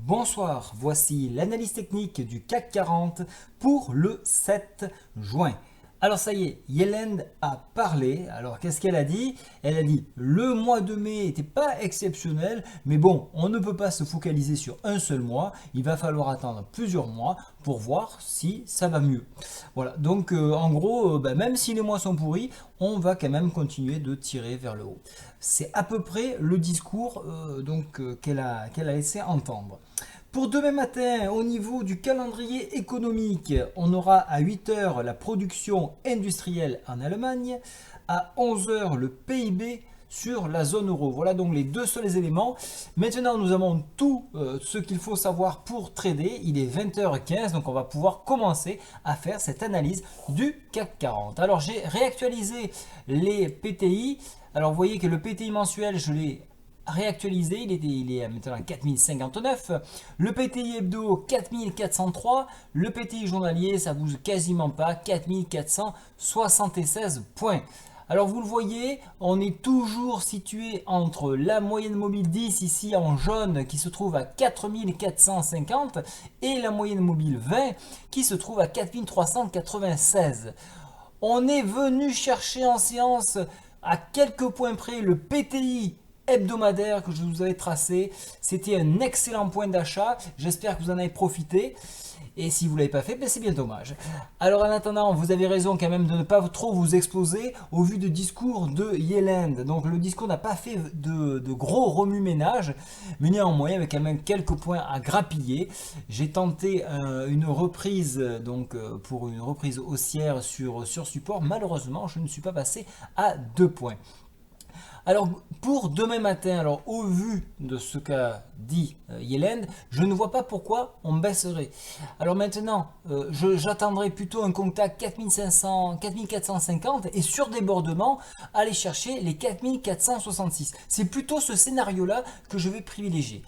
Bonsoir, voici l'analyse technique du CAC 40 pour le 7 juin. Alors ça y est, Yellen a parlé. Alors qu'est-ce qu'elle a dit? Elle a dit le mois de mai n'était pas exceptionnel, mais bon, on ne peut pas se focaliser sur un seul mois. Il va falloir attendre plusieurs mois pour voir si ça va mieux. Voilà, donc en gros, même si les mois sont pourris, on va quand même continuer de tirer vers le haut. C'est à peu près le discours qu'elle a laissé entendre. Pour demain matin, au niveau du calendrier économique, on aura à 8 heures la production industrielle en Allemagne, à 11 heures le PIB sur la zone euro. Voilà donc les deux seuls éléments. Maintenant, nous avons tout ce qu'il faut savoir pour trader. Il est 20h15, donc on va pouvoir commencer à faire cette analyse du CAC 40. Alors, j'ai réactualisé les PTI. Alors, vous voyez que le PTI mensuel, je l'ai réactualisé, il est maintenant à 4059, le PTI hebdo 4403, le PTI journalier ça bouge quasiment pas, 4476 points. Alors vous le voyez, on est toujours situé entre la moyenne mobile 10 ici en jaune qui se trouve à 4450 et la moyenne mobile 20 qui se trouve à 4396. On est venu chercher en séance à quelques points près le PTI hebdomadaire que je vous avais tracé. C'était un excellent point d'achat. J'espère que vous en avez profité. Et si vous ne l'avez pas fait, c'est bien dommage. Alors en attendant, vous avez raison quand même de ne pas trop vous exposer au vu du discours de Yellen. Donc le discours n'a pas fait de gros remue-ménage, mais néanmoins, il y avait quand même quelques points à grappiller. J'ai tenté une reprise, pour une reprise haussière sur support. Malheureusement, je ne suis pas passé à 2 points. Alors pour demain matin, alors au vu de ce qu'a dit Yellen, je ne vois pas pourquoi on baisserait. Alors maintenant, j'attendrai plutôt un contact 4500, 4450 et sur débordement, aller chercher les 4466. C'est plutôt ce scénario-là que je vais privilégier.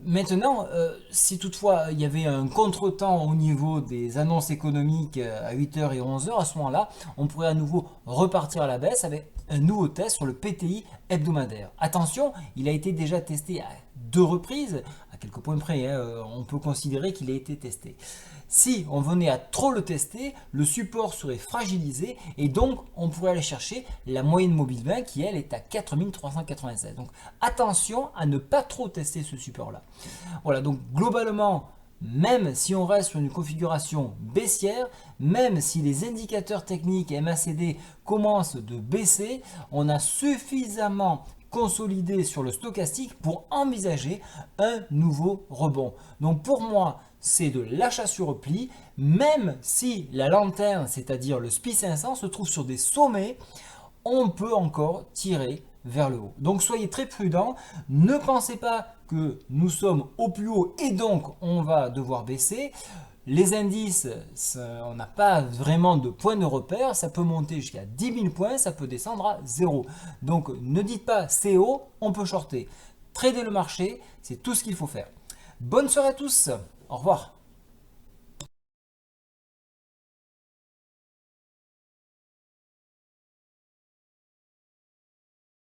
Maintenant, si toutefois il y avait un contretemps au niveau des annonces économiques à 8h et 11h, à ce moment-là, on pourrait à nouveau repartir à la baisse avec un nouveau test sur le PTI hebdomadaire. Attention, il a été déjà testé à 2 reprises, à quelques points près, on peut considérer qu'il a été testé. Si on venait à trop le tester, le support serait fragilisé et donc on pourrait aller chercher la moyenne mobile 20 qui elle est à 4396. Donc attention à ne pas trop tester ce support-là. Voilà, donc globalement, même si on reste sur une configuration baissière, même si les indicateurs techniques MACD commencent de baisser, on a suffisamment consolidé sur le stochastique pour envisager un nouveau rebond. Donc pour moi, c'est de l'achat sur repli, même si la lanterne, c'est-à-dire le SPI 500, se trouve sur des sommets, on peut encore tirer vers le haut. Donc soyez très prudents, ne pensez pas que nous sommes au plus haut et donc on va devoir baisser. Les indices, on n'a pas vraiment de point de repère, ça peut monter jusqu'à 10 000 points, ça peut descendre à 0. Donc ne dites pas c'est haut, on peut shorter. Trader le marché, c'est tout ce qu'il faut faire. Bonne soirée à tous, au revoir.